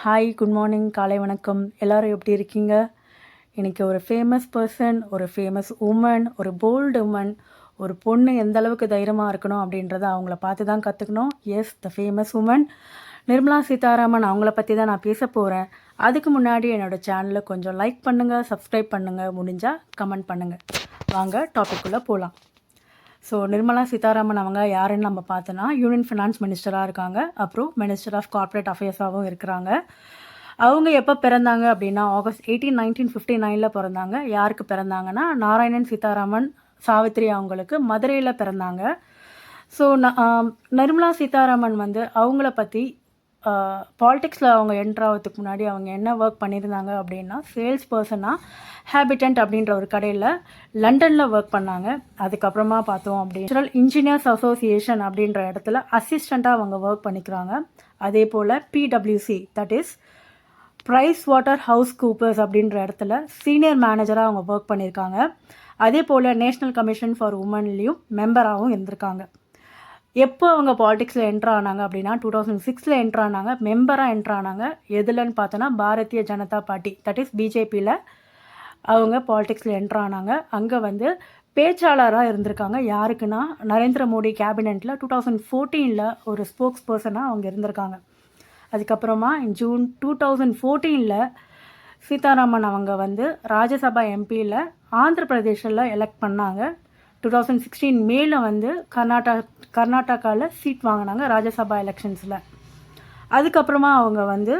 Hi, good morning, காலை வணக்கம். எல்லாரும் எப்படி இருக்கீங்க? இன்னைக்கு ஒரு ஃபேமஸ் பர்சன், ஒரு ஃபேமஸ் உமன், ஒரு போல்டு உமன், ஒரு பொண்ணு எந்த அளவுக்கு தைரியமாக இருக்கணும் அப்படின்றத அவங்கள பார்த்து தான் கற்றுக்கணும். Yes, the famous woman Nirmala Sitharaman அவங்கள பற்றி தான் நான் பேச போகிறேன். அதுக்கு முன்னாடி என்னோடய சேனலை கொஞ்சம் லைக் பண்ணுங்கள், சப்ஸ்கிரைப் பண்ணுங்கள், முடிஞ்சால் கமெண்ட் பண்ணுங்கள். வாங்க டாபிக்குள்ளே போகலாம். ஸோ நிர்மலா சீதாராமன் அவங்க யாருன்னு நம்ம பார்த்தோன்னா யூனியன் ஃபினான்ஸ் மினிஸ்டராக இருக்காங்க. அப்புறம் மினிஸ்டர் ஆஃப் கார்ப்பரேட் அஃபேர்ஸாகவும் இருக்கிறாங்க. அவங்க எப்போ பிறந்தாங்க அப்படின்னா ஆகஸ்ட் 18, 1959 பிறந்தாங்க. யாருக்கு பிறந்தாங்கன்னா நாராயணன் சீதாராமன் சாவித்ரி அவங்களுக்கு மதுரையில் பிறந்தாங்க. ஸோ நிர்மலா சீதாராமன் வந்து அவங்கள பற்றி பாலிடிக்ஸில் அவங்க என்ட்ராகிறதுக்கு முன்னாடி அவங்க என்ன ஒர்க் பண்ணியிருந்தாங்க அப்படின்னா சேல்ஸ் பர்சனாக ஹேபிட்டன்ட் அப்படின்ற ஒரு கடையில் லண்டனில் ஒர்க் பண்ணாங்க. அதுக்கப்புறமா பார்த்தோம் அப்படின்னா இன்ஜினியர்ஸ் அசோசியேஷன் அப்படின்ற இடத்துல அசிஸ்டண்ட்டாக அவங்க ஒர்க் பண்ணிக்கிறாங்க. அதே போல் பிடபிள்யூசி that is PricewaterhouseCoopers அப்படின்ற இடத்துல சீனியர் மேனேஜராக அவங்க ஒர்க் பண்ணியிருக்காங்க. அதே போல் நேஷ்னல் கமிஷன் ஃபார் உமன்லேயும் மெம்பராகவும் இருந்திருக்காங்க. எப்போ அவங்க பாலிடிக்ஸில் என்ட்ரு ஆனாங்க அப்படின்னா 2006 என்ட்ரு ஆனாங்க. மெம்பராக என்ட்ரு ஆனாங்க. எதுலன்னு பார்த்தோன்னா Bharatiya Janata party that is பிஜேபியில் அவங்க பாலிடிக்ஸில் என்ட்ரு ஆனாங்க. அங்கே வந்து பேச்சாளராக இருந்திருக்காங்க. யாருக்குன்னா நரேந்திர மோடி கேபினெட்டில் 2014 ஒரு ஸ்போக்ஸ் பர்சனாக அவங்க இருந்திருக்காங்க. அதுக்கப்புறமா ஜூன் 2014 சீதாராமன் அவங்க வந்து ராஜ்யசபா எம்பியில் ஆந்திர பிரதேஷில் எலெக்ட் பண்ணாங்க. 2016 மேல வந்து கர்நாடகாவில் சீட் வாங்கினாங்க ராஜ்யசபா எலெக்ஷன்ஸில். அதுக்கப்புறமா அவங்க வந்து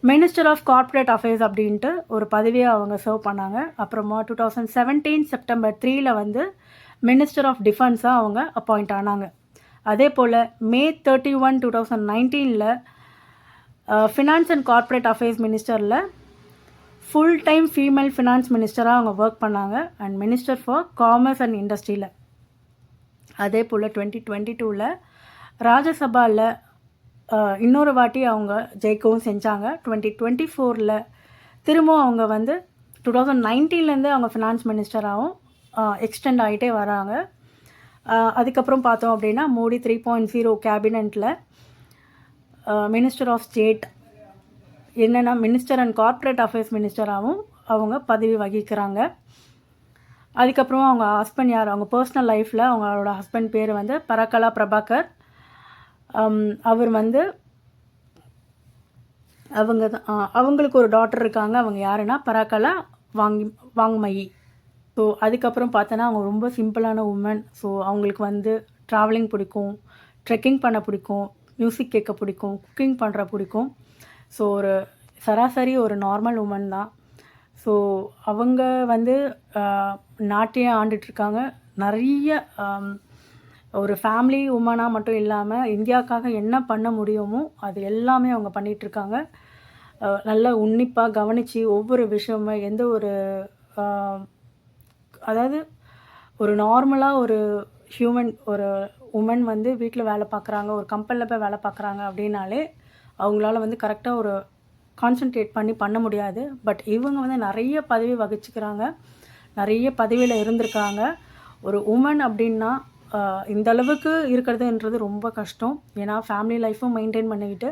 மினிஸ்டர் ஆஃப் கார்ப்பரேட் அஃபேர்ஸ் அப்படின்ட்டு ஒரு பதவியை அவங்க சர்வ் பண்ணாங்க. அப்புறமா 2017 செப்டம்பர் 3 வந்து மினிஸ்டர் ஆஃப் டிஃபென்ஸாக அவங்க அப்பாயிண்ட் ஆனாங்க. அதே போல் May 31, 2019 finance and corporate affairs மினிஸ்டரில் ஃபுல் டைம் ஃபீமேல் ஃபினான்ஸ் மினிஸ்டராக அவங்க ஒர்க் பண்ணாங்க and minister for commerce and இண்டஸ்ட்ரியில். அதே போல் 2022 ராஜ்யசபாவில் இன்னொரு வாட்டி அவங்க ஜெயிக்கவும் செஞ்சாங்க. 2024 திரும்பவும் அவங்க வந்து 2019 அவங்க ஃபினான்ஸ் மினிஸ்டராகவும் எக்ஸ்டெண்ட் ஆகிட்டே வராங்க. அதுக்கப்புறம் பார்த்தோம் அப்படின்னா மோடி 3.0 கேபினெட்டில் மினிஸ்டர் ஆஃப் ஸ்டேட் என்னென்னா மினிஸ்டர் அண்ட் கார்ப்பரேட் அஃபேர்ஸ் மினிஸ்டராகவும் அவங்க பதவி வகிக்கிறாங்க. அதுக்கப்புறம் அவங்க ஹஸ்பண்ட் யார், அவங்க பர்சனல் லைஃப்பில் அவங்களோட ஹஸ்பண்ட் பேர் வந்து பரக்கலா பிரபாகர். அவர் வந்து அவங்களுக்கு ஒரு டாட்டர் இருக்காங்க. அவங்க யாருன்னா பரக்கலா வாங்மயி. ஸோ அதுக்கப்புறம் பார்த்தோன்னா அவங்க ரொம்ப சிம்பிளான உமன். ஸோ அவங்களுக்கு வந்து ட்ராவலிங் பிடிக்கும், ட்ரெக்கிங் பண்ண பிடிக்கும், மியூசிக் கேட்க பிடிக்கும், குக்கிங் பண்ணுற பிடிக்கும். ஸோ ஒரு சராசரி ஒரு நார்மல் உமன் தான். ஸோ அவங்க வந்து நாட்டையே ஆண்டுட்ருக்காங்க. நிறைய ஒரு ஃபேமிலி உமனாக மட்டும் இல்லாமல் இந்தியாவுக்காக என்ன பண்ண முடியுமோ அது எல்லாமே அவங்க பண்ணிகிட்ருக்காங்க. நல்லா உன்னிப்பாக கவனித்து ஒவ்வொரு விஷயமும் எந்த ஒரு அதாவது ஒரு நார்மலாக ஒரு ஹியூமன் ஒரு உமன் வந்து வீட்டில் வேலை பார்க்குறாங்க, ஒரு கம்பெனியில் போய் வேலை பார்க்குறாங்க அப்படின்னாலே அவங்களால வந்து கரெக்டாக ஒரு கான்சன்ட்ரேட் பண்ண முடியாது. பட் இவங்க வந்து நிறைய பதவி வகிச்சுக்கிறாங்க, நிறைய பதவியில் இருந்திருக்காங்க. ஒரு உமன் அப்படின்னா இந்த அளவுக்கு இருக்கிறதுன்றது ரொம்ப கஷ்டம். ஏன்னா ஃபேமிலி லைஃப்பும் மெயின்டைன் பண்ணிக்கிட்டு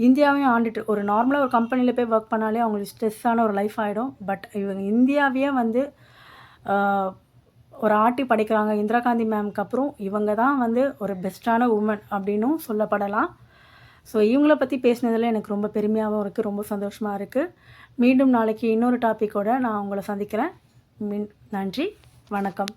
இந்தியாவையும் ஆண்டுட்டு ஒரு நார்மலாக ஒரு கம்பெனியில் போய் ஒர்க் பண்ணாலே அவங்களுக்கு ஸ்ட்ரெஸ்ஸான ஒரு லைஃப் ஆகிடும். பட் இவங்க இந்தியாவையே வந்து ஒரு ஆட்டி படைக்கிறாங்க. இந்திரா காந்தி மேம்க்கு அப்புறம் இவங்க தான் வந்து ஒரு பெஸ்ட்டான உமன் அப்படின்னும் சொல்லப்படலாம். ஸோ இவங்கள பற்றி பேசினதில் எனக்கு ரொம்ப பெருமையாகவும் இருக்குது, ரொம்ப சந்தோஷமாக இருக்குது. மீண்டும் நாளைக்கு இன்னொரு டாப்பிக்கோடு நான் உங்களை சந்திக்கிறேன். நன்றி, வணக்கம்.